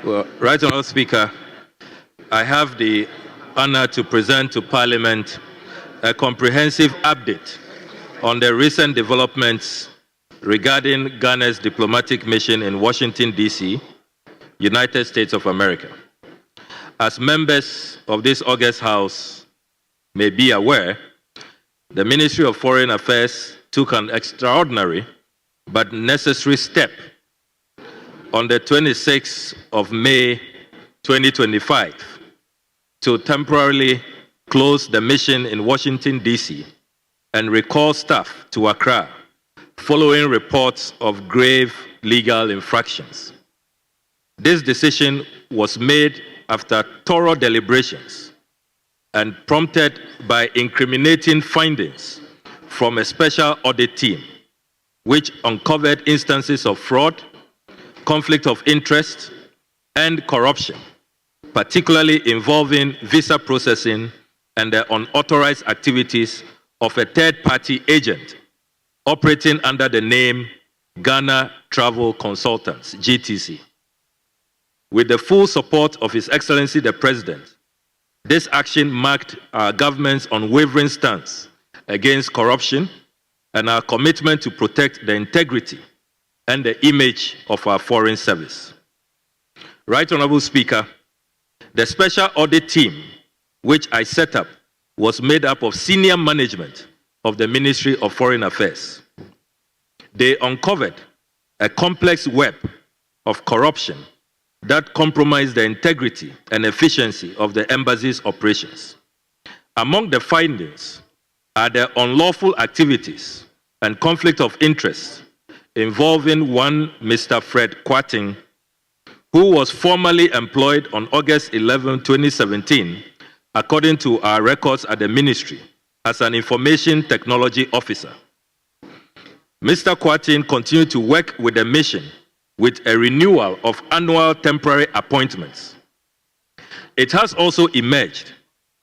Well, Right Honourable Speaker, I have the honor to present to Parliament a comprehensive update on the recent developments regarding Ghana's diplomatic mission in Washington DC, United States of America. As members of this August House may be aware, the Ministry of Foreign Affairs took an extraordinary but necessary step on the 26th of May 2025 to temporarily close the mission in Washington, D.C. and recall staff to Accra following reports of grave legal infractions. This decision was made after thorough deliberations and prompted by incriminating findings from a special audit team, which uncovered instances of fraud, conflict of interest, and corruption, particularly involving visa processing and the unauthorized activities of a third-party agent operating under the name Ghana Travel Consultants, GTC. With the full support of His Excellency the President, this action marked our government's unwavering stance against corruption and our commitment to protect the integrity and the image of our foreign service. Right Honourable Speaker, the special audit team which I set up was made up of senior management of the Ministry of Foreign Affairs. They uncovered a complex web of corruption that compromised the integrity and efficiency of the embassy's operations. Among the findings are the unlawful activities and conflict of interest involving one Mr. Fred Kwating, who was formerly employed on August 11, 2017, according to our records at the ministry, as an information technology officer. Mr. Kwating continued to work with the mission with a renewal of annual temporary appointments. It has also emerged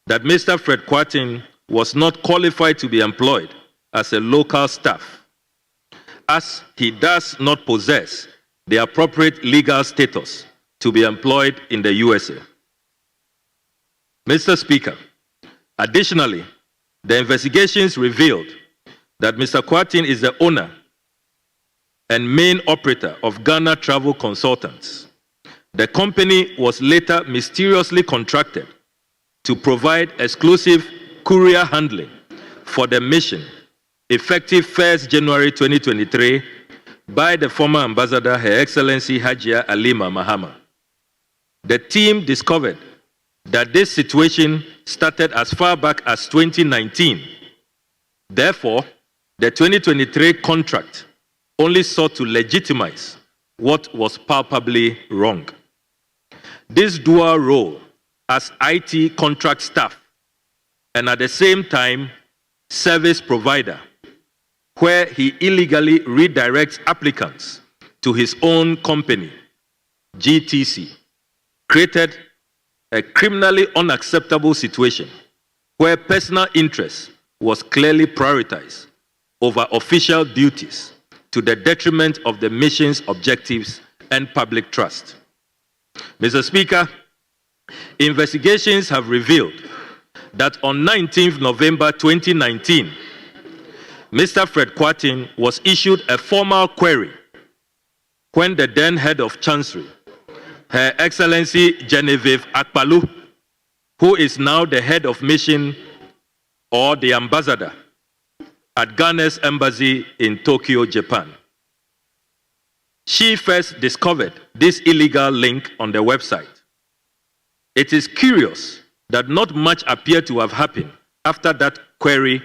that Mr. Fred Kwating was not qualified to be employed as a local staff, as he does not possess the appropriate legal status to be employed in the USA. Mr. Speaker, additionally, the investigations revealed that Mr. Kwating is the owner and main operator of Ghana Travel Consultants. The company was later mysteriously contracted to provide exclusive courier handling for the mission, effective 1st January 2023, by the former ambassador, Her Excellency Hajia Alima Mahama. The team discovered that this situation started as far back as 2019. Therefore, the 2023 contract only sought to legitimize what was palpably wrong. This dual role as IT contract staff and at the same time service provider, where he illegally redirects applicants to his own company, GTC, created a criminally unacceptable situation where personal interest was clearly prioritized over official duties to the detriment of the mission's objectives and public trust. Mr. Speaker, investigations have revealed that on 19th November 2019, Mr. Fred Kwating was issued a formal query when the then head of Chancery, Her Excellency Genevieve Akpalu, who is now the head of mission or the ambassador at Ghana's embassy in Tokyo, Japan. She first discovered this illegal link on the website. It is curious that not much appeared to have happened after that query,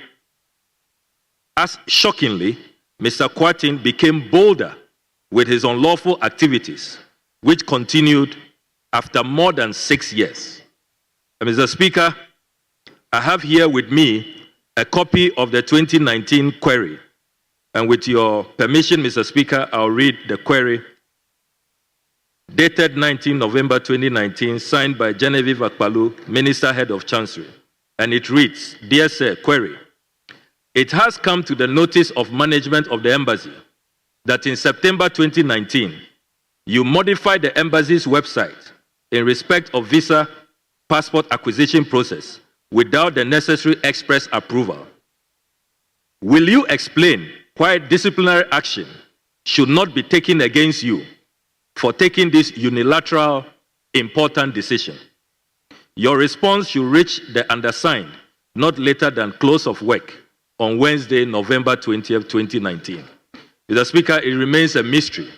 as shockingly, Mr. Kwating became bolder with his unlawful activities, which continued after more than 6 years. Mr. Speaker, I have here with me a copy of the 2019 query, and with your permission, Mr. Speaker, I'll read the query. Dated 19 November 2019, signed by Genevieve Akpalu, Minister Head of Chancery, and it reads, Dear Sir, query. It has come to the notice of management of the embassy that in September 2019, You modified the embassy's website in respect of visa passport acquisition process without the necessary express approval. Will you explain why disciplinary action should not be taken against you for taking this unilateral, important decision? Your response should reach the undersigned not later than close of work on Wednesday, November 20th, 2019. Mr. Speaker, it remains a mystery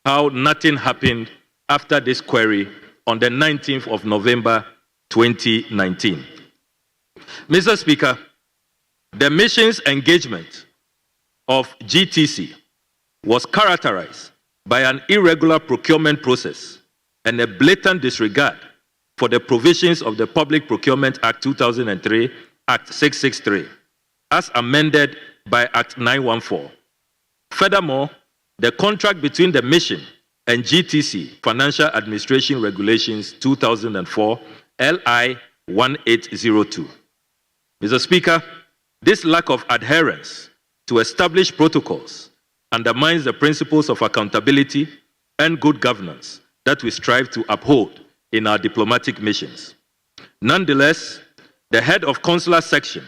how nothing happened after this query on the 19th of November 2019. Mr. Speaker, the mission's engagement of GTC was characterized by an irregular procurement process and a blatant disregard for the provisions of the Public Procurement Act 2003, Act 663, as amended by Act 914. Furthermore, the contract between the mission and GTC, Financial Administration Regulations 2004, LI 1802. Mr. Speaker, this lack of adherence to established protocols undermines the principles of accountability and good governance that we strive to uphold in our diplomatic missions. Nonetheless, the head of consular section,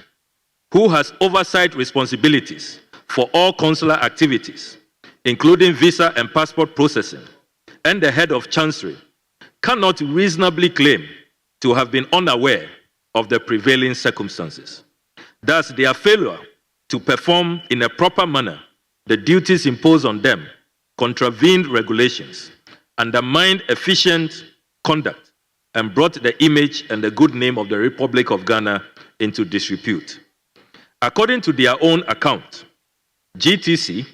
who has oversight responsibilities for all consular activities, including visa and passport processing, and the head of chancery, cannot reasonably claim to have been unaware of the prevailing circumstances. Thus, their failure to perform in a proper manner the duties imposed on them contravened regulations, undermined efficient conduct, and brought the image and the good name of the Republic of Ghana into disrepute. According to their own account, GTC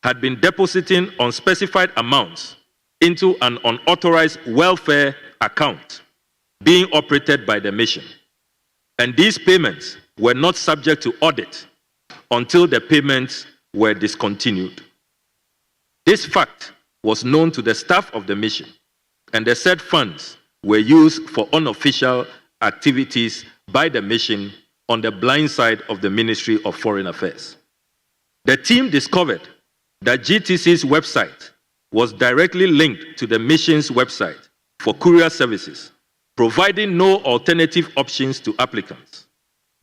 had been depositing unspecified amounts into an unauthorized welfare account being operated by the mission, and these payments were not subject to audit until the payments were discontinued. This fact was known to the staff of the mission, and the said funds were used for unofficial activities by the mission on the blind side of the Ministry of Foreign Affairs. The team discovered that GTC's website was directly linked to the mission's website for courier services, providing no alternative options to applicants.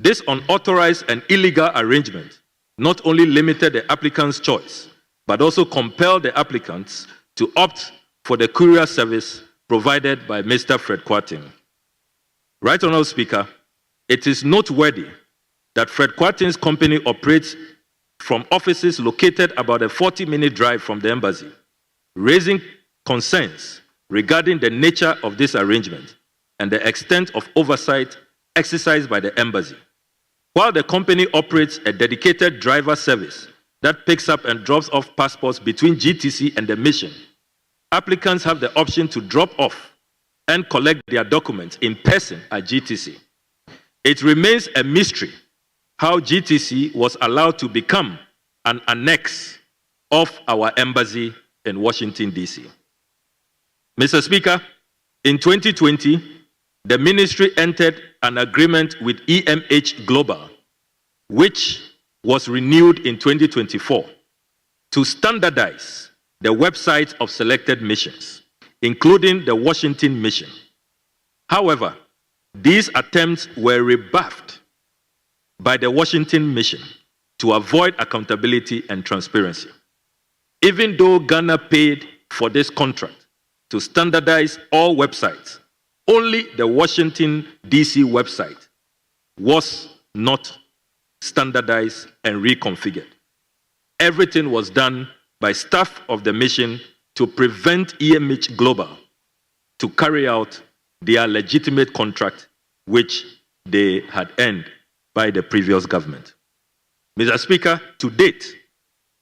This unauthorized and illegal arrangement not only limited the applicant's choice, but also compelled the applicants to opt for the courier service provided by Mr. Fred Kwarteng. Right Honourable Speaker, it is noteworthy that Fred Kwarteng's company operates from offices located about a 40-minute drive from the embassy, raising concerns regarding the nature of this arrangement and the extent of oversight exercised by the embassy. While the company operates a dedicated driver service that picks up and drops off passports between GTC and the mission, applicants have the option to drop off and collect their documents in person at GTC. It remains a mystery how GTC was allowed to become an annex of our embassy in Washington, DC. Mr. Speaker, in 2020, the ministry entered an agreement with EMH Global, which was renewed in 2024, to standardize the websites of selected missions, including the Washington mission. However, these attempts were rebuffed by the Washington mission to avoid accountability and transparency. Even though Ghana paid for this contract to standardize all websites, only the Washington DC website was not standardized and reconfigured. Everything was done by staff of the mission to prevent EMH Global to carry out their legitimate contract, which they had earned by the previous government. Mr. Speaker, to date,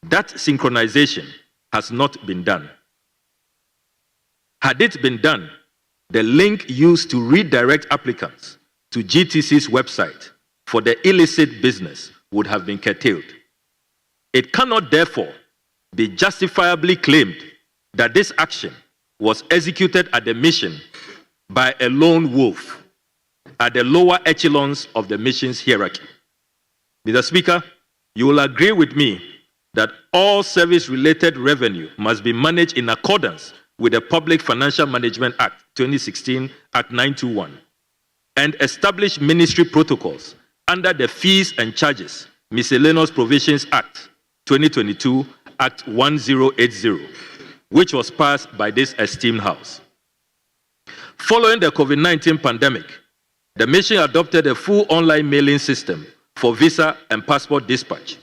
that synchronization has not been done. Had it been done, the link used to redirect applicants to GTC's website for the illicit business would have been curtailed. It cannot, therefore, be justifiably claimed that this action was executed at the mission by a lone wolf at the lower echelons of the mission's hierarchy. Mr. Speaker, you will agree with me that all service-related revenue must be managed in accordance with the Public Financial Management Act 2016, Act 921, and establish ministry protocols under the Fees and Charges Miscellaneous Provisions Act 2022, Act 1080, which was passed by this esteemed House. Following the COVID-19 pandemic, the mission adopted a full online mailing system for visa and passport dispatch.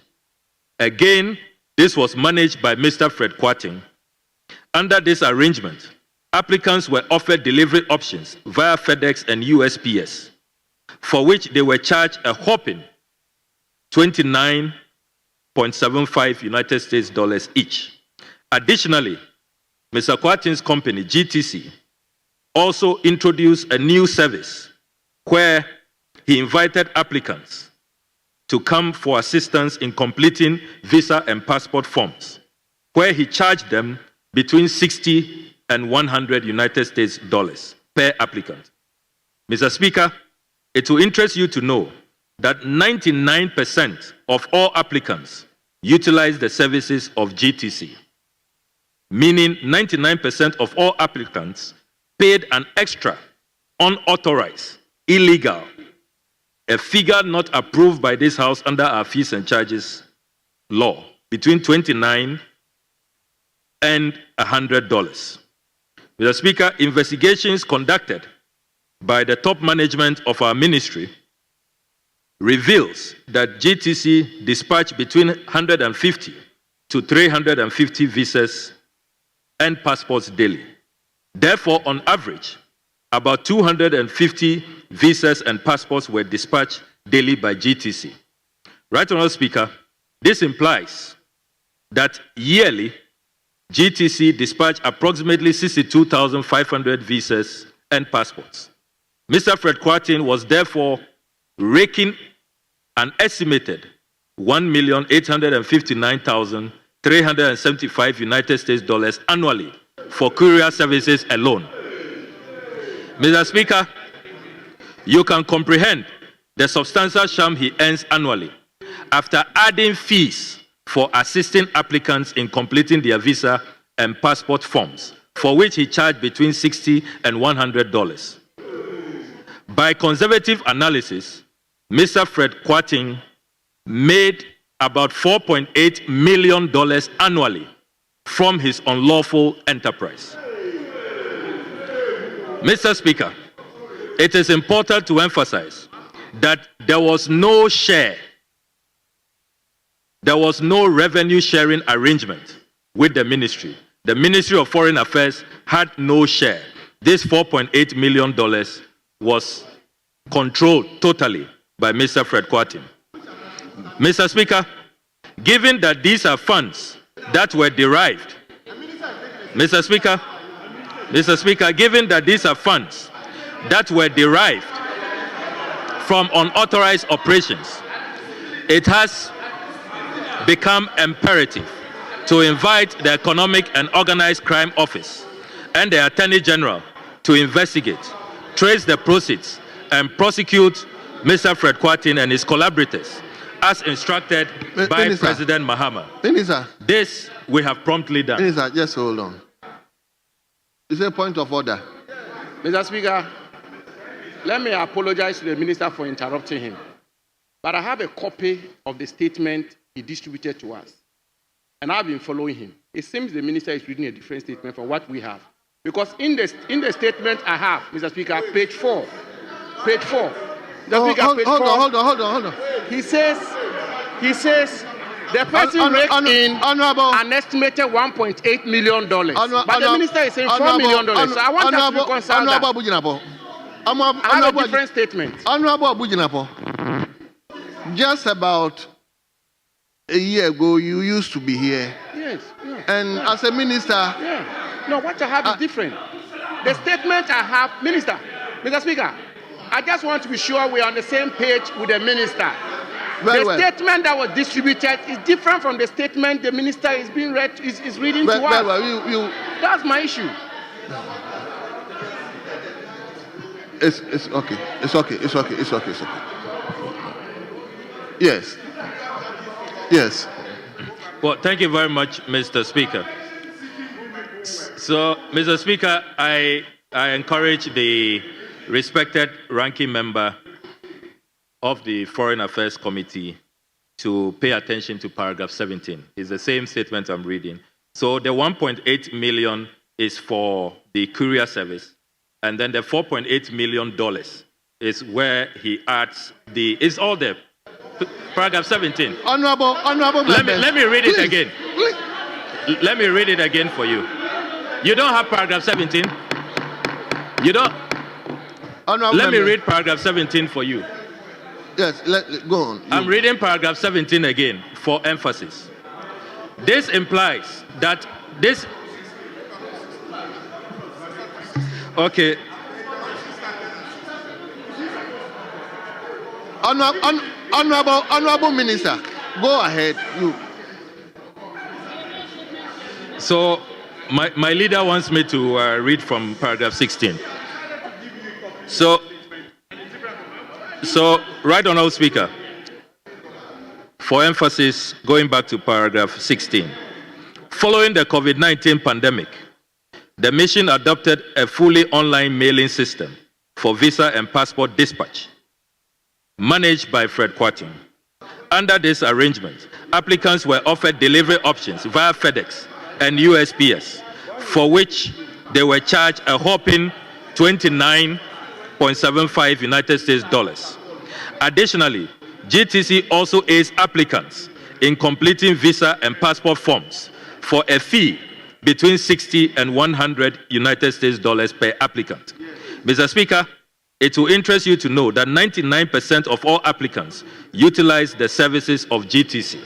Again, this was managed by Mr. Fred Kwarteng. Under this arrangement, applicants were offered delivery options via FedEx and USPS, for which they were charged a whopping $29.75 United States dollars each. Additionally, Mr. Kwarteng's company, GTC, also introduced a new service where he invited applicants to come for assistance in completing visa and passport forms, where he charged them between 60 and 100 United States dollars per applicant. Mr. Speaker, it will interest you to know that 99% of all applicants utilize the services of GTC, meaning 99% of all applicants paid an extra, unauthorized, illegal, a figure not approved by this House under our fees and charges law, between $29 and $100. Mr. Speaker, investigations conducted by the top management of our ministry reveals that GTC dispatched between 150 to 350 visas and passports daily. Therefore, on average, about 250 visas and passports were dispatched daily by GTC. Right, Honourable Speaker, this implies that yearly GTC dispatched approximately 62,500 visas and passports. Mr. Fred Kwarteng was therefore raking an estimated $1,859,375 United States dollars annually for courier services alone. Mr. Speaker, you can comprehend the substantial sum he earns annually after adding fees for assisting applicants in completing their visa and passport forms, for which he charged between $60 and $100. By conservative analysis, Mr. Fred Kwarteng made about $4.8 million annually from his unlawful enterprise. Mr. Speaker, it is important to emphasize that there was no share, there was no revenue sharing arrangement with the ministry. The Ministry of Foreign Affairs had no share. This $4.8 million was controlled totally by Mr. Fred Kwarteng. Mr. Speaker, given that these are funds that were derived, Mr. Speaker, given that these are funds that were derived from unauthorized operations, it has become imperative to invite the Economic and Organized Crime Office and the Attorney General to investigate, trace the proceeds, and prosecute Mr. Fred Kwarteng and his collaborators as instructed by Minister, President Mahama. Minister, this we have promptly done. Minister, just hold on. Is there a point of order? Mr. Speaker, let me apologize to the Minister for interrupting him. But I have a copy of the statement he distributed to us. And I've been following him. It seems the Minister is reading a different statement from what we have. Because in the statement I have, Mr. Speaker, page 4. Page 4. Hold on. He says the person raked in an estimated $1.8 million. But the Minister is saying $4 million. So I want us to reconcile that. I have a different statement. Honorable Abujinapo, just about a year ago, you used to be here. Yes. And as a minister... Yeah. No, what I have is different. The statement I have... Mr. Speaker, I just want to be sure we are on the same page with the minister. The statement that was distributed is different from the statement the minister is being read, is reading to us. That's my issue. It's okay. It's okay. Yes. Well, thank you very much, Mr. Speaker. So, Mr. Speaker, I encourage the respected ranking member of the Foreign Affairs Committee to pay attention to paragraph 17. It's the same statement I'm reading. So the 1.8 million is for the courier service, and then the $4.8 million is where he adds it's all there. Paragraph 17. Honorable Let me read it Please. again. Let me read it again for you. You don't have paragraph 17? You don't? Let me read paragraph 17 for you. Yes, go on. I'm reading paragraph 17 again for emphasis. This implies that this... Okay. Honorable Minister, go ahead. You. So, my leader wants me to read from paragraph 16. So, right on, Speaker. For emphasis, going back to paragraph 16. Following the COVID-19 pandemic, the mission adopted a fully online mailing system for visa and passport dispatch, managed by Fred Kwarteng. Under this arrangement, applicants were offered delivery options via FedEx and USPS, for which they were charged a whopping $29.75 United States dollars. Additionally, GTC also aids applicants in completing visa and passport forms for a fee between 60 and 100 United States dollars per applicant. Mr. Speaker, it will interest you to know that 99% of all applicants utilize the services of GTC,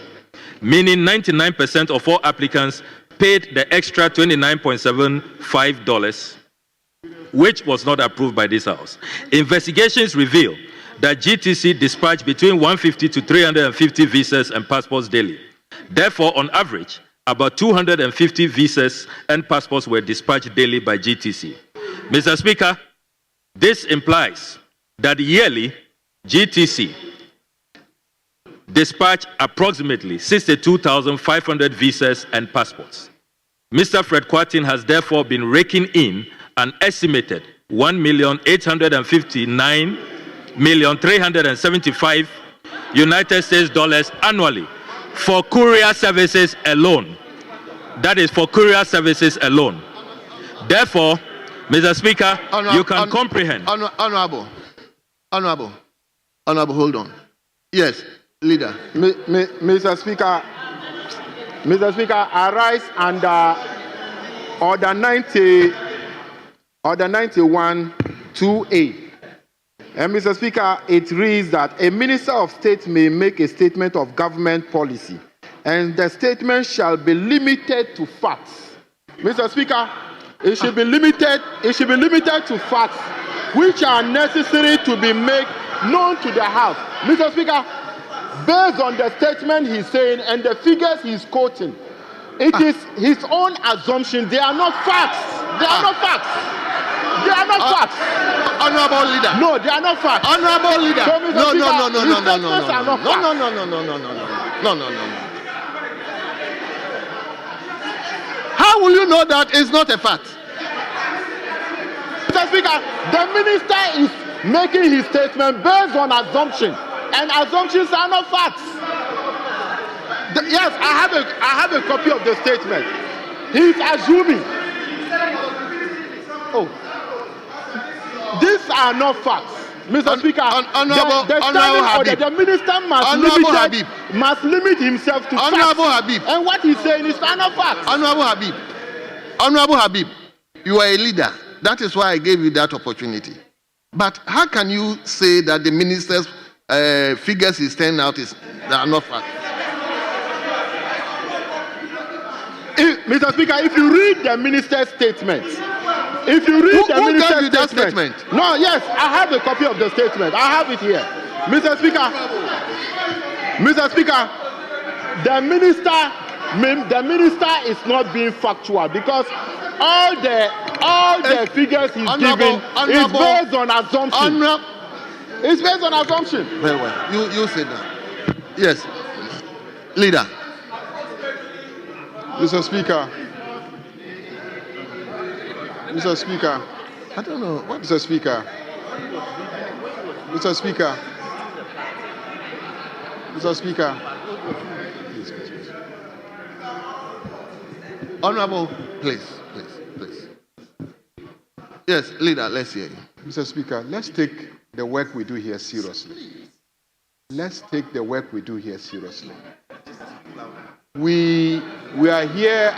meaning 99% of all applicants paid the extra $29.75, which was not approved by this House. Investigations reveal that GTC dispatched between 150 to 350 visas and passports daily. Therefore, on average, about 250 visas and passports were dispatched daily by GTC. Mr. Speaker, this implies that yearly GTC dispatched approximately 62,500 visas and passports. Mr. Fred Kwarteng has therefore been raking in an estimated $1,859,375 United States dollars annually for courier services alone. That is for courier services alone. Therefore, Mr. Speaker, you can comprehend. Honorable, hold on. Yes, leader. Mr. Speaker, I rise under Order 91 2A. And Mr. Speaker, it reads that a Minister of State may make a statement of government policy, and the statement shall be limited to facts. Mr. Speaker, it should be limited to facts which are necessary to be made known to the House. Mr. Speaker, based on the statement he's saying and the figures he's quoting, it is his own assumption. They are not facts. They are not facts. They are not facts. Honorable leader. No, they are not facts. Honorable leader. So, Mr. No. How will you know that it's not a fact? Mr. Speaker, the minister is making his statement based on assumption, and assumptions are not facts. Yes, I have a copy of the statement. He's assuming. Oh, these are not facts. Mr. Speaker, the minister must limit himself to facts. And what he's saying is not facts. Honorable Habib, you are a leader. That is why I gave you that opportunity. But how can you say that the minister's figures he's turning out are not facts? Mr. Speaker, if you read the minister's statement, who gave you that statement? No, yes, I have a copy of the statement. I have it here. Mr. Speaker, the minister is not being factual because all the figures he's giving is based on assumption. It's based on assumption. Very well. You said that. Yes. Leader. Mr. Speaker, Mr. Speaker. I don't know. What? Mr. Speaker. Mr. Speaker. Mr. Speaker. Please. Honorable, please. Yes, leader, let's hear you. Mr. Speaker, let's take the work we do here seriously. Let's take the work we do here seriously. We are here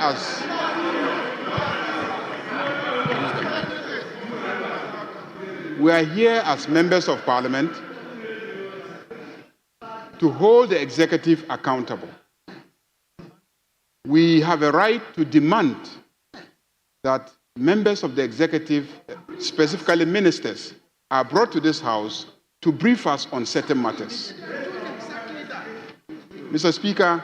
as members of Parliament to hold the executive accountable. We have a right to demand that members of the executive, specifically ministers, are brought to this House to brief us on certain matters. Mr. Speaker,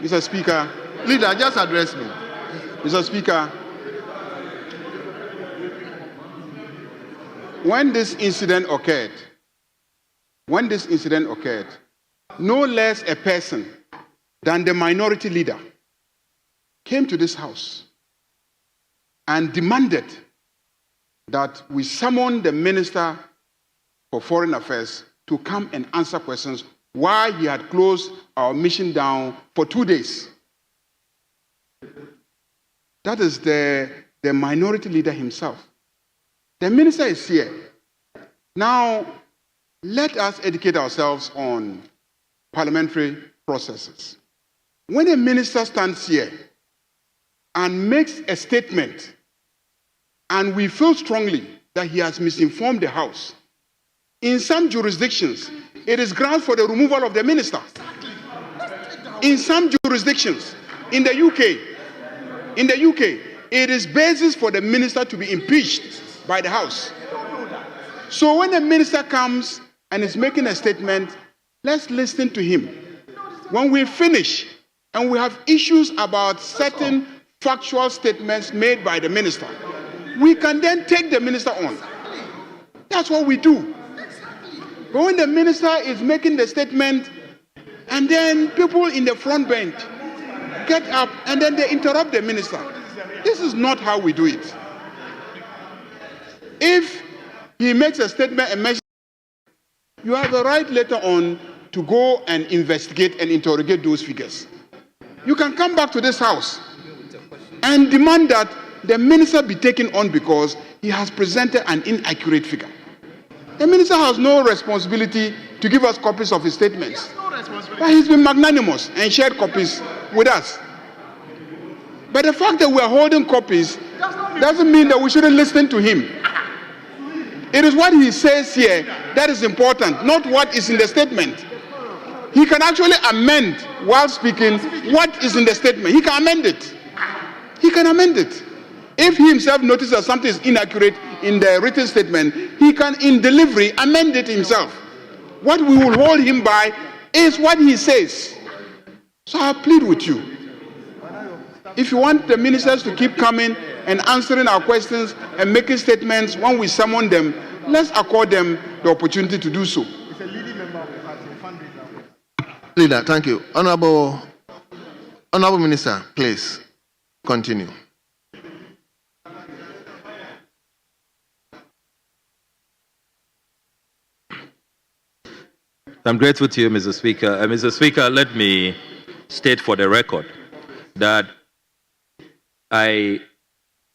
Mr. Speaker, leader, just address me. Mr. Speaker, when this incident occurred, no less a person than the minority leader came to this House and demanded that we summon the Minister for Foreign Affairs to come and answer questions why he had closed our mission down for 2 days. That is the minority leader himself. The minister is here. Now, let us educate ourselves on parliamentary processes. When a minister stands here and makes a statement, and we feel strongly that he has misinformed the House, in some jurisdictions, it is grounds for the removal of the minister. In some jurisdictions, in the UK, it is basis for the minister to be impeached by the House. So when a minister comes and is making a statement, let's listen to him. When we finish and we have issues about certain factual statements made by the minister, we can then take the minister on. That's what we do. But when the minister is making the statement and then people in the front bench get up and then they interrupt the minister, this is not how we do it. If he makes a statement and mentions, you have a right later on to go and investigate and interrogate those figures. You can come back to this House and demand that the minister be taken on because he has presented an inaccurate figure. The minister has no responsibility to give us copies of his statements. But he's been magnanimous and shared copies with us. But the fact that we are holding copies doesn't mean that we shouldn't listen to him. It is what he says here that is important, not what is in the statement. He can actually amend while speaking what is in the statement. He can amend it. If he himself notices that something is inaccurate in the written statement, he can, in delivery, amend it himself. What we will hold him by is what he says. So I plead with you. If you want the ministers to keep coming and answering our questions and making statements when we summon them, let's accord them the opportunity to do so. Leader, thank you. Honorable Minister, please continue. I'm grateful to you, Mr. Speaker. Mr. Speaker, let me state for the record that I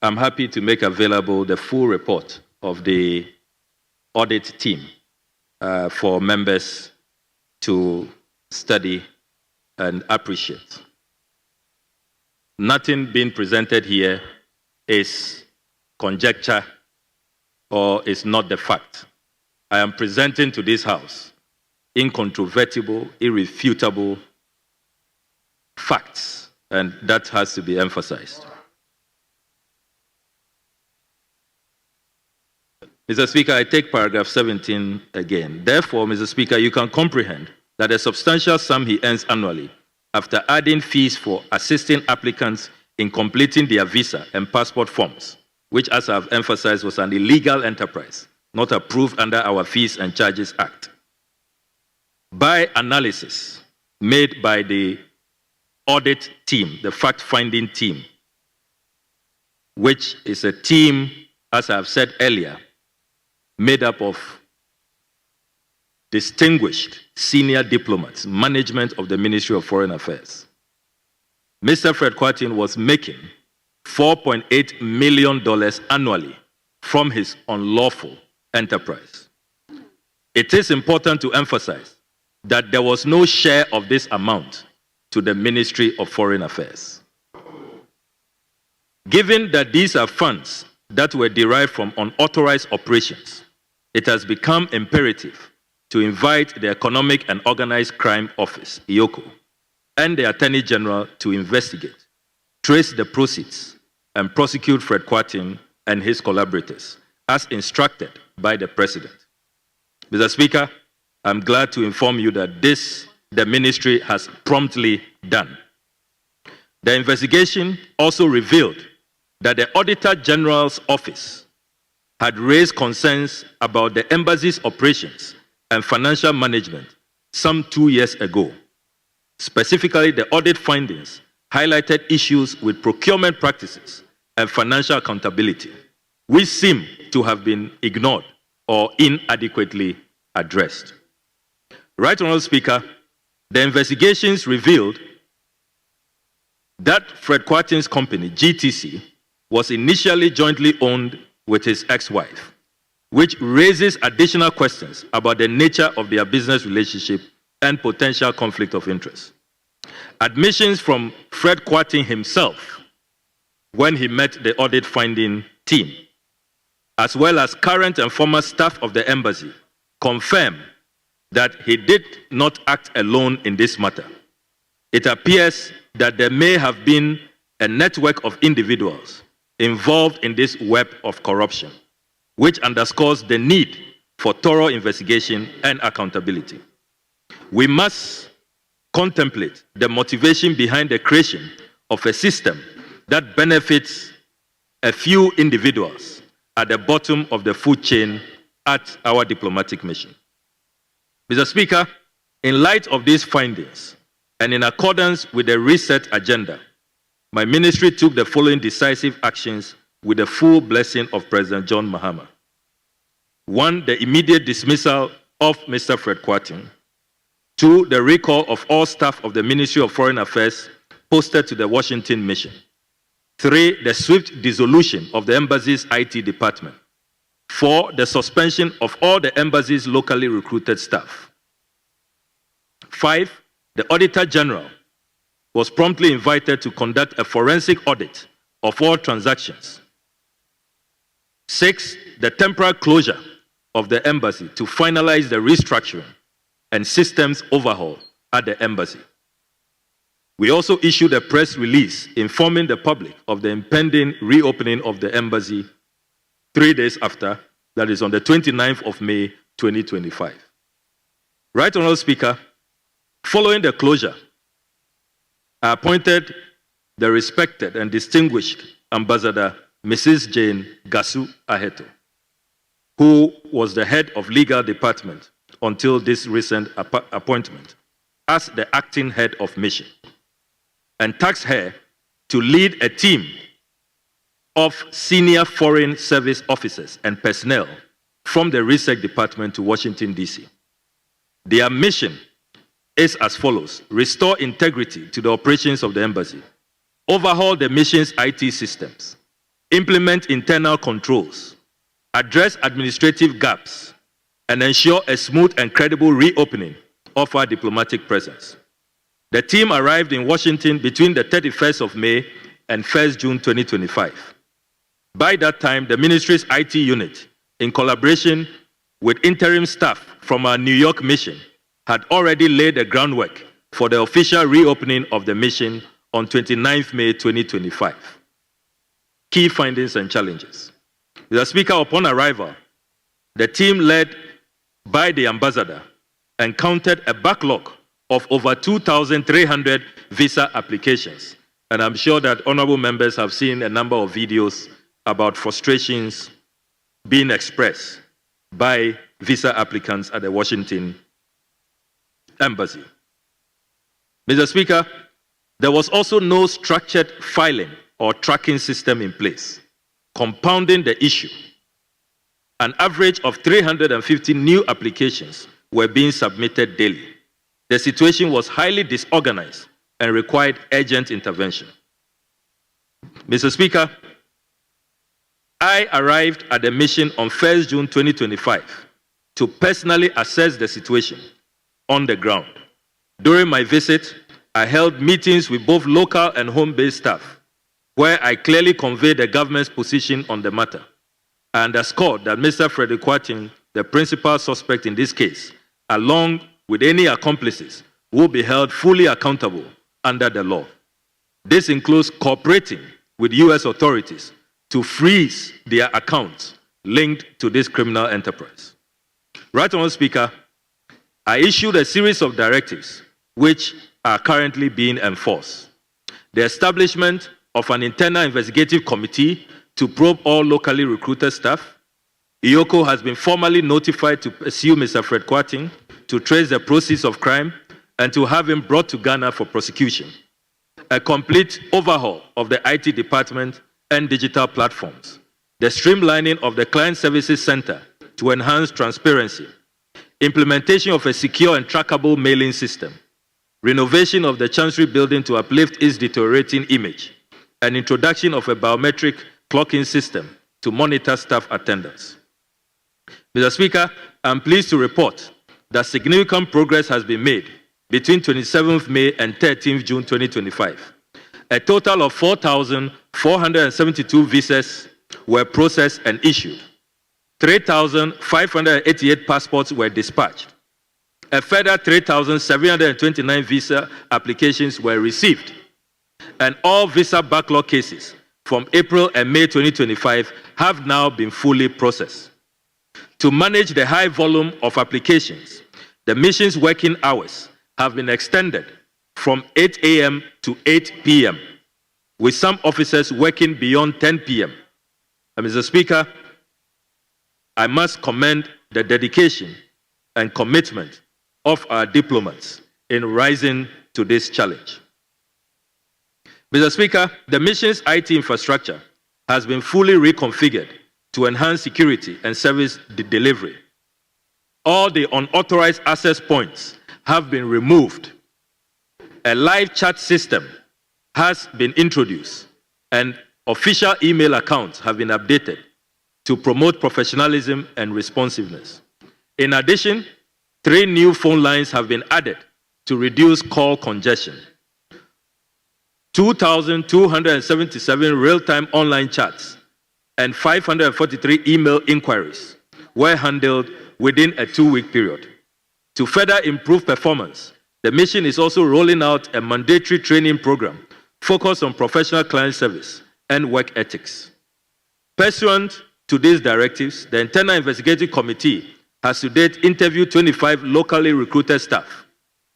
am happy to make available the full report of the audit team for members to study and appreciate. Nothing being presented here is conjecture or is not the fact. I am presenting to this House incontrovertible, irrefutable facts, and that has to be emphasized. Mr. Speaker, I take paragraph 17 again. Therefore, Mr. Speaker, you can comprehend that a substantial sum he earns annually, after adding fees for assisting applicants in completing their visa and passport forms, which, as I've emphasized, was an illegal enterprise, not approved under our Fees and Charges Act. By analysis made by the audit team, the fact-finding team, which is a team, as I've said earlier, made up of distinguished senior diplomats, management of the Ministry of Foreign Affairs. Mr. Fred Kwarteng was making $4.8 million annually from his unlawful enterprise. It is important to emphasize that there was no share of this amount to the Ministry of Foreign Affairs. Given that these are funds that were derived from unauthorized operations, it has become imperative to invite the Economic and Organized Crime Office, EOCO, and the Attorney General to investigate, trace the proceeds, and prosecute Fred Kwarteng and his collaborators, as instructed by the President. Mr. Speaker, I'm glad to inform you that the ministry has promptly done. The investigation also revealed that the Auditor General's office had raised concerns about the embassy's operations and financial management some 2 years ago. Specifically, the audit findings highlighted issues with procurement practices and financial accountability, which seem to have been ignored or inadequately addressed. Right Honourable Speaker, the investigations revealed that Fred Kwarteng's company, GTC, was initially jointly owned with his ex-wife, which raises additional questions about the nature of their business relationship and potential conflict of interest. Admissions from Fred Kwarteng himself, when he met the audit finding team, as well as current and former staff of the embassy, confirm that he did not act alone in this matter. It appears that there may have been a network of individuals involved in this web of corruption, which underscores the need for thorough investigation and accountability. We must contemplate the motivation behind the creation of a system that benefits a few individuals at the bottom of the food chain at our diplomatic mission. Mr. Speaker, in light of these findings and in accordance with the reset agenda, my ministry took the following decisive actions with the full blessing of President John Mahama. 1, the immediate dismissal of Mr. Fred Kwarteng. 2, the recall of all staff of the Ministry of Foreign Affairs posted to the Washington mission. 3, the swift dissolution of the embassy's IT department. 4, the suspension of all the embassy's locally recruited staff. 5, the Auditor General was promptly invited to conduct a forensic audit of all transactions. 6, the temporary closure of the embassy to finalize the restructuring and systems overhaul at the embassy. We also issued a press release informing the public of the impending reopening of the embassy 3 days after, that is on the 29th of May, 2025. Right Honourable Speaker, following the closure, I appointed the respected and distinguished Ambassador Mrs. Jane Gasu Aheto, who was the head of legal department until this recent appointment, as the acting head of mission, and tasked her to lead a team of senior foreign service officers and personnel from the research department to Washington DC. Their mission is as follows: restore integrity to the operations of the embassy, overhaul the mission's IT systems, implement internal controls, address administrative gaps, and ensure a smooth and credible reopening of our diplomatic presence. The team arrived in Washington between the 31st of May and 1st June 2025. By that time, the ministry's IT unit, in collaboration with interim staff from our New York mission, had already laid the groundwork for the official reopening of the mission on 29th May 2025. Key findings and challenges. Mr. Speaker, upon arrival, the team led by the ambassador encountered a backlog of over 2,300 visa applications. And I'm sure that honorable members have seen a number of videos about frustrations being expressed by visa applicants at the Washington Embassy. Mr. Speaker, there was also no structured filing or tracking system in place, compounding the issue. An average of 350 new applications were being submitted daily. The situation was highly disorganized and required urgent intervention. Mr. Speaker, I arrived at the mission on 1st June 2025 to personally assess the situation on the ground. During my visit, I held meetings with both local and home-based staff, where I clearly conveyed the government's position on the matter. I underscored that Mr. Frederick Kwarteng, the principal suspect in this case, along with any accomplices, will be held fully accountable under the law. This includes cooperating with U.S. authorities to freeze their accounts linked to this criminal enterprise. Right, Honourable Speaker, I issued a series of directives which are currently being enforced. The establishment of an internal investigative committee to probe all locally recruited staff. IOCO has been formally notified to pursue Mr. Fred Kwarteng, to trace the proceeds of crime, and to have him brought to Ghana for prosecution. A complete overhaul of the IT department and digital platforms. The streamlining of the Client Services Center to enhance transparency. Implementation of a secure and trackable mailing system. Renovation of the Chancery building to uplift its deteriorating image. And introduction of a biometric clocking system to monitor staff attendance. Mr. Speaker, I'm pleased to report that significant progress has been made between 27th May and 13th June 2025. A total of 4,472 visas were processed and issued. 3,588 passports were dispatched. A further 3,729 visa applications were received. And all visa backlog cases from April and May 2025 have now been fully processed. To manage the high volume of applications, the mission's working hours have been extended from 8 a.m. to 8 p.m., with some officers working beyond 10 p.m. And Mr. Speaker, I must commend the dedication and commitment of our diplomats in rising to this challenge. Mr. Speaker, the mission's IT infrastructure has been fully reconfigured to enhance security and service delivery. All the unauthorized access points have been removed. A live chat system has been introduced, and official email accounts have been updated to promote professionalism and responsiveness. In addition, 3 new phone lines have been added to reduce call congestion. 2,277 real-time online chats and 543 email inquiries were handled within a 2-week period. To further improve performance, the mission is also rolling out a mandatory training program focused on professional client service and work ethics. Pursuant to these directives, the Internal Investigative Committee has to date interviewed 25 locally recruited staff.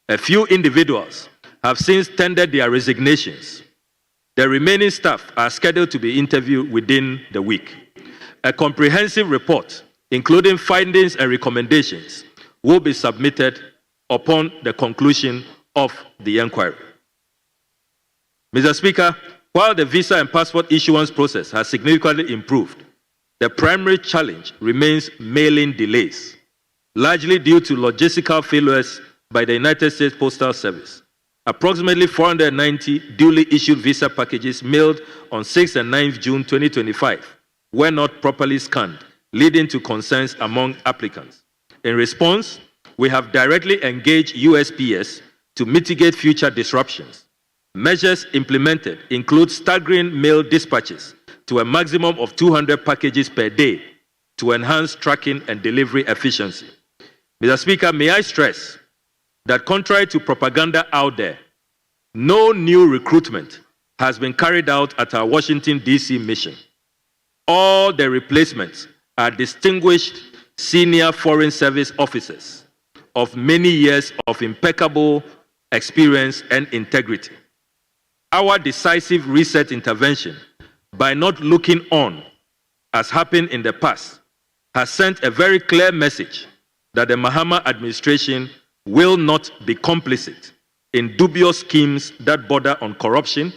A few individuals have since tendered their resignations. The remaining staff are scheduled to be interviewed within the week. A comprehensive report, including findings and recommendations, will be submitted upon the conclusion of the inquiry. Mr. Speaker, while the visa and passport issuance process has significantly improved, the primary challenge remains mailing delays, largely due to logistical failures by the United States Postal Service. Approximately 490 duly issued visa packages mailed on 6th and 9th June 2025 were not properly scanned, leading to concerns among applicants. In response, we have directly engaged USPS to mitigate future disruptions. Measures implemented include staggering mail dispatches to a maximum of 200 packages per day to enhance tracking and delivery efficiency. Mr. Speaker, may I stress that contrary to propaganda out there, no new recruitment has been carried out at our Washington DC mission. All the replacements are distinguished senior foreign service officers of many years of impeccable experience and integrity. Our decisive reset intervention, by not looking on, as happened in the past, has sent a very clear message that the Mahama administration will not be complicit in dubious schemes that border on corruption,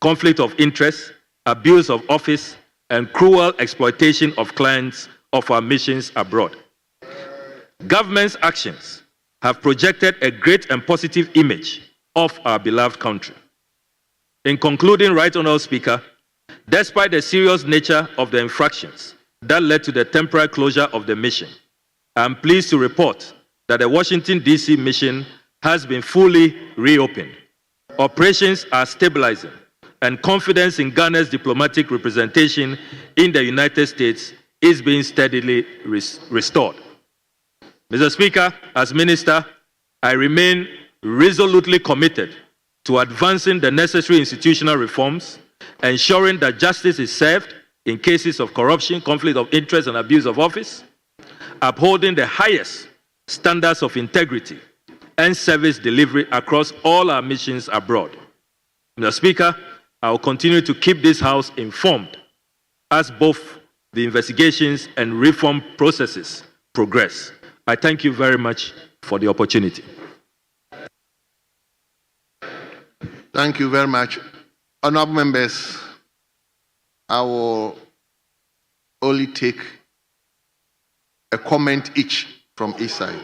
conflict of interest, abuse of office, and cruel exploitation of clients of our missions abroad. Government's actions have projected a great and positive image of our beloved country. In concluding, Right Honourable Speaker, despite the serious nature of the infractions that led to the temporary closure of the mission, I am pleased to report that the Washington DC mission has been fully reopened. Operations are stabilizing, and confidence in Ghana's diplomatic representation in the United States is being steadily restored. Mr. Speaker, as Minister, I remain resolutely committed to advancing the necessary institutional reforms, ensuring that justice is served in cases of corruption, conflict of interest, and abuse of office, upholding the highest standards of integrity and service delivery across all our missions abroad. Mr. Speaker, I will continue to keep this House informed as both the investigations and reform processes progress. I thank you very much for the opportunity. Thank you very much. Honorable members, I will only take a comment each from each side.